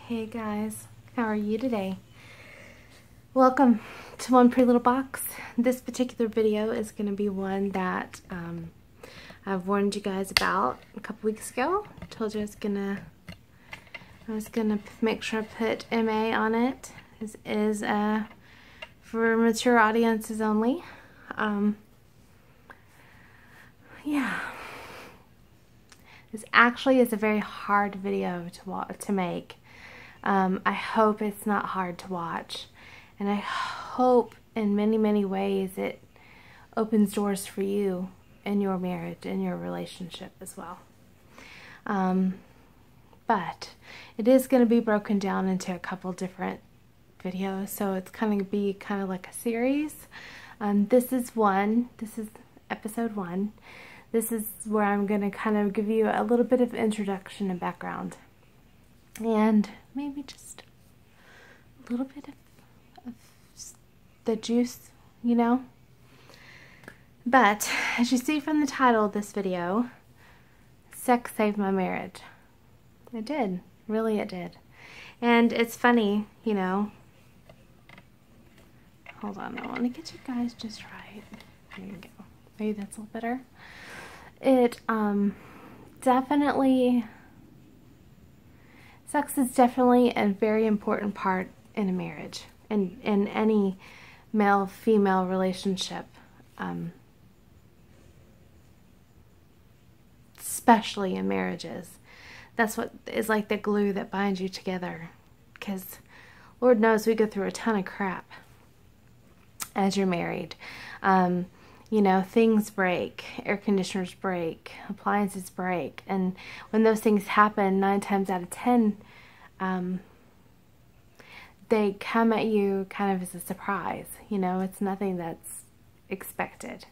Hey guys, how are you today? Welcome to One Pretty Little Box. This particular video is going to be one that I've warned you guys about a couple weeks ago. I told you I was gonna make sure I put MA on it. This is for mature audiences only. Yeah. This actually is a very hard video to make. I hope it's not hard to watch, and I hope in many ways it opens doors for you in your marriage and your relationship as well. But it is going to be broken down into a couple different videos, so it's going to be kind of like a series. This is episode 1. This is where I'm going to kind of give you a little bit of introduction and background. And maybe just a little bit of the juice, you know. But as you see from the title of this video, sex saved my marriage. It did. Really it did. And it's funny, you know. Hold on, I want to get you guys just right. There you go. Maybe that's a little better. It definitely... Sex is definitely a very important part in a marriage, in any male-female relationship, especially in marriages. That's what is like the glue that binds you together, because Lord knows we go through a ton of crap as you're married. You know, things break, air conditioners break, appliances break, and when those things happen, 9 times out of 10, they come at you kind of as a surprise. You know, it's nothing that's expected.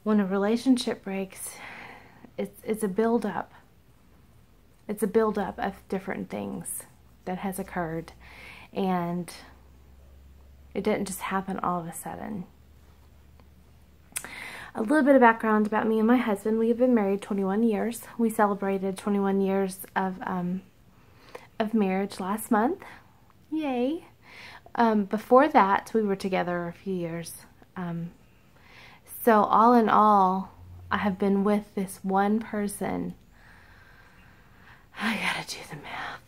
When a relationship breaks, it's a build-up. It's a build-up of different things that has occurred, and it didn't just happen all of a sudden. A little bit of background about me and my husband. We have been married 21 years. We celebrated 21 years of marriage last month. Yay. Before that, we were together a few years. So all in all, I have been with this one person. I gotta do the math.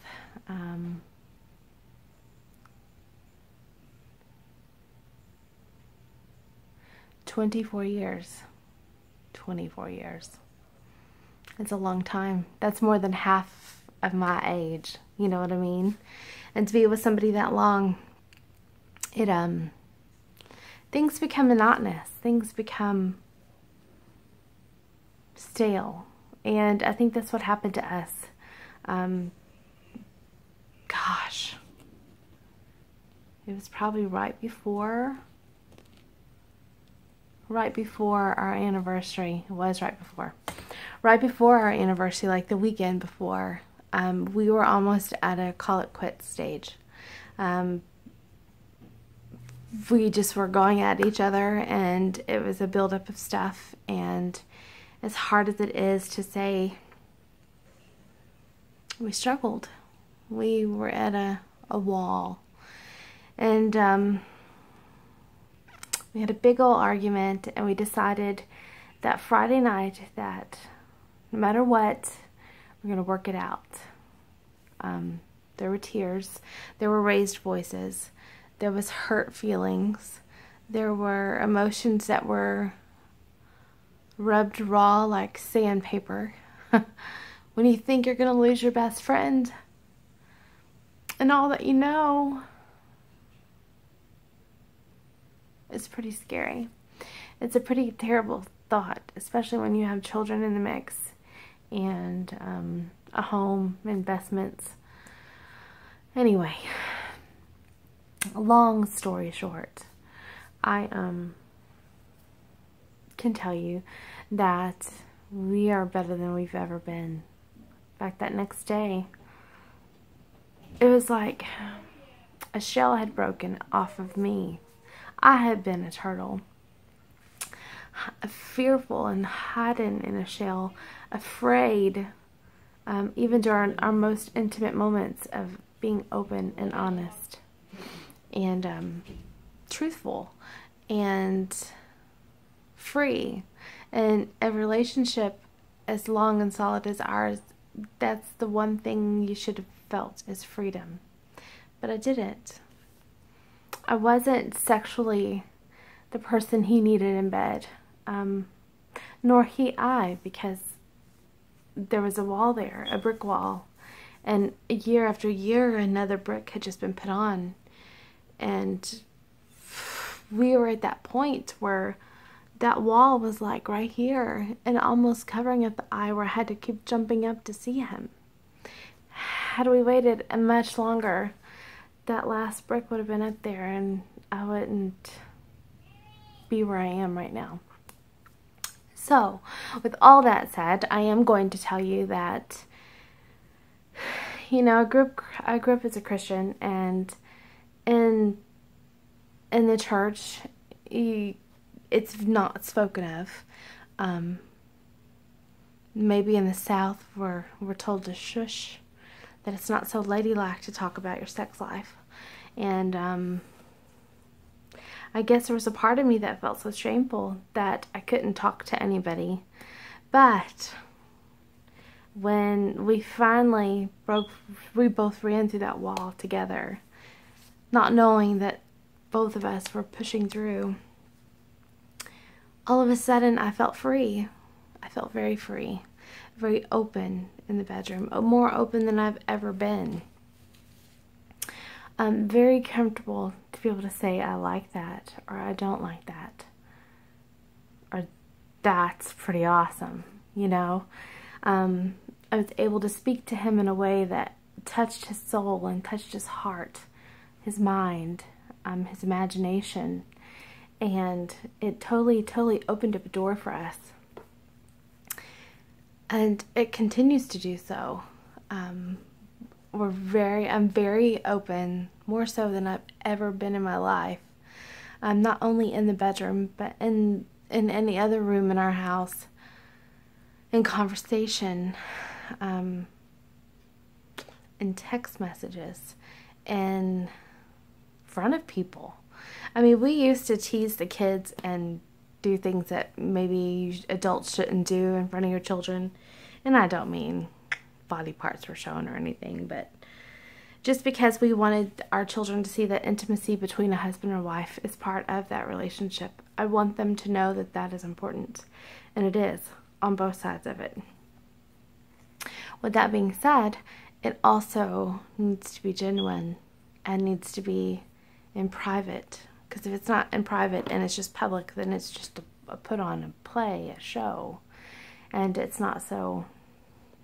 24 years. 24 years. It's a long time. That's more than half of my age. You know what I mean? And to be with somebody that long, things become monotonous. Things become stale. And I think that's what happened to us. Gosh. It was probably right before our anniversary. It was right before our anniversary, like the weekend before. We were almost at a call it quits stage. We just were going at each other, and it was a buildup of stuff. And as hard as it is to say, we struggled. We were at a wall. And we had a big old argument, and we decided that Friday night that no matter what, we're going to work it out. There were tears. There were raised voices. There was hurt feelings. There were emotions that were rubbed raw like sandpaper. When you think you're going to lose your best friend and all that you know, it's pretty scary. It's a pretty terrible thought, especially when you have children in the mix and a home, investments. Anyway, long story short, I can tell you that we are better than we've ever been. In fact, that next day, it was like a shell had broken off of me. I had been a turtle, fearful and hiding in a shell, afraid, even during our most intimate moments being open and honest and truthful and free. And a relationship as long and solid as ours, that's the one thing you should have felt is freedom. But I didn't. I wasn't sexually the person he needed in bed, nor I, because there was a wall there, a brick wall, and year after year another brick had just been put on, and we were at that point where that wall was like right here and almost covering up the eye, where I had to keep jumping up to see him. Had we waited much longer, that last brick would have been up there and I wouldn't be where I am right now. So, with all that said, I am going to tell you that, you know, I grew up as a Christian, and in the church, it's not spoken of. Maybe in the South, we're told to shush, that it's not so ladylike to talk about your sex life, and I guess there was a part of me that felt so shameful that I couldn't talk to anybody. But when we finally we both ran through that wall together, not knowing that both of us were pushing through. All of a sudden, I felt free. I felt very free, very open in the bedroom, more open than I've ever been. I'm very comfortable to be able to say I like that, or I don't like that, or that's pretty awesome, you know. I was able to speak to him in a way that touched his soul and touched his heart, his mind, his imagination, and it totally opened up a door for us. And it continues to do so. I'm very open, more so than I've ever been in my life. Not only in the bedroom, but in any other room in our house, in conversation, in text messages, in front of people. I mean, we used to tease the kids and do things that maybe adults shouldn't do in front of your children. And I don't mean body parts were shown or anything, but just because we wanted our children to see that intimacy between a husband and wife is part of that relationship. I want them to know that that is important, and it is on both sides of it. With that being said, it also needs to be genuine and needs to be in private, because if it's not in private and it's just public, then it's just a put on, a play, a show, and it's not so,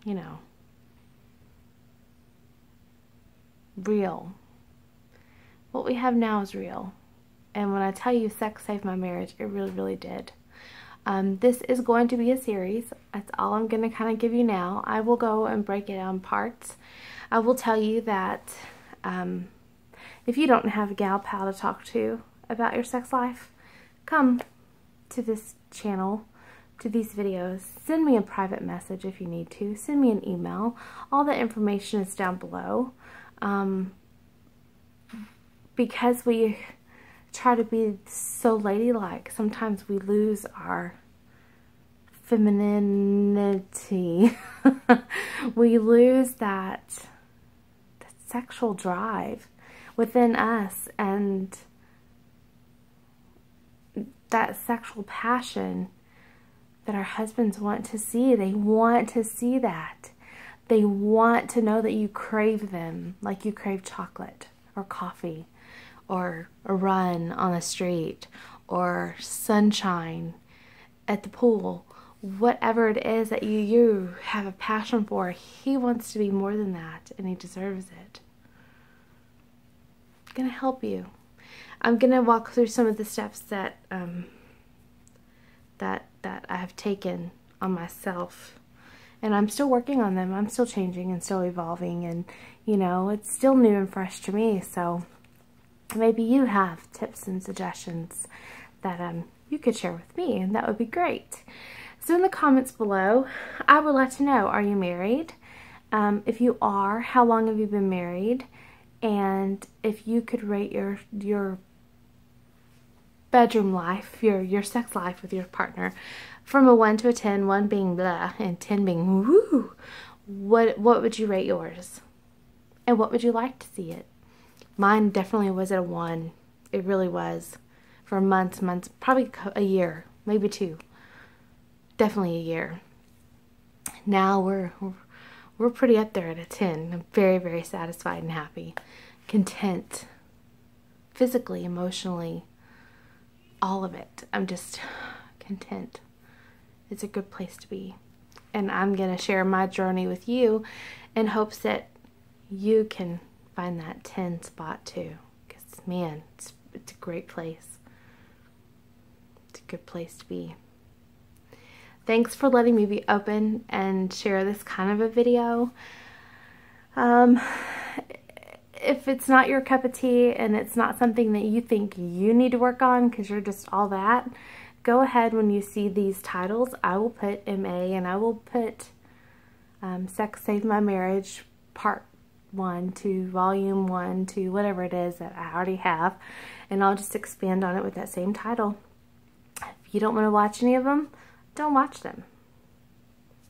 you know, real. What we have now is real, and when I tell you sex saved my marriage, it really did. This is going to be a series. That's all I'm going to kind of give you now. I will go and break it down parts. I will tell you that if you don't have a gal pal to talk to about your sex life, come to this channel, to these videos. Send me a private message if you need to. Send me an email. All the information is down below. Because we try to be so ladylike, sometimes we lose our femininity. We lose that sexual drive within us, and that sexual passion that our husbands want to see. They want to see that. They want to know that you crave them, like you crave chocolate or coffee or a run on the street or sunshine at the pool. Whatever it is that you have a passion for, he wants to be more than that, and he deserves it. I'm going to help you. I'm going to walk through some of the steps that that I have taken on myself. And I'm still working on them. I'm still changing and still evolving. And, you know, it's still new and fresh to me. So maybe you have tips and suggestions that you could share with me. And that would be great. So in the comments below, I would like to know, are you married? If you are, how long have you been married? And if you could rate your bedroom life, your sex life with your partner from a 1 to a 10, 1 being blah and 10 being woo, what would you rate yours? And what would you like to see it? Mine definitely was at a 1. It really was. For months, probably a year, maybe 2. Definitely a year. Now we're pretty up there at a 10. I'm very, very satisfied and happy. Content. Physically, emotionally, all of it. I'm just content. It's a good place to be. And I'm going to share my journey with you in hopes that you can find that 10 spot too. Because, man, it's a great place. It's a good place to be. Thanks for letting me be open and share this kind of a video. If it's not your cup of tea and it's not something that you think you need to work on because you're just all that, go ahead when you see these titles. I will put MA and I will put Sex Saved My Marriage Part 1 to Volume 1 to whatever it is that I already have, and I'll just expand on it with that same title. If you don't want to watch any of them, don't watch them.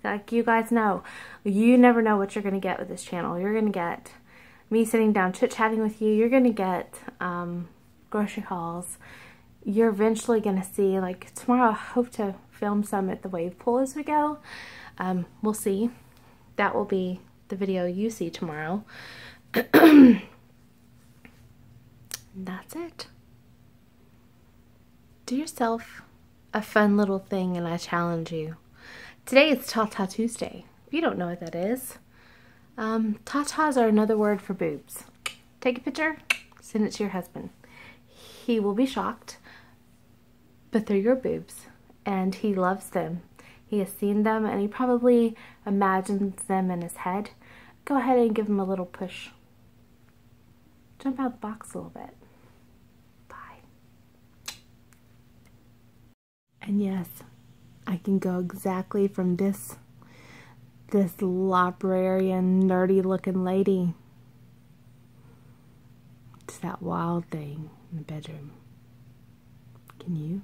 Like you guys know, you never know what you're going to get with this channel. You're going to get me sitting down chit-chatting with you. You're going to get grocery hauls. You're eventually going to see, like tomorrow, I hope to film some at the wave pool as we go. We'll see. That will be the video you see tomorrow. That's it. Do yourself a fun little thing and I challenge you. Today is Tata Tuesday. If you don't know what that is, tatas are another word for boobs. Take a picture, send it to your husband. He will be shocked, but they're your boobs and he loves them. He has seen them and he probably imagines them in his head. Go ahead and give him a little push. Jump out the box a little bit. Bye. And yes, I can go exactly from this librarian, nerdy looking lady to that wild thing in the bedroom. Can you?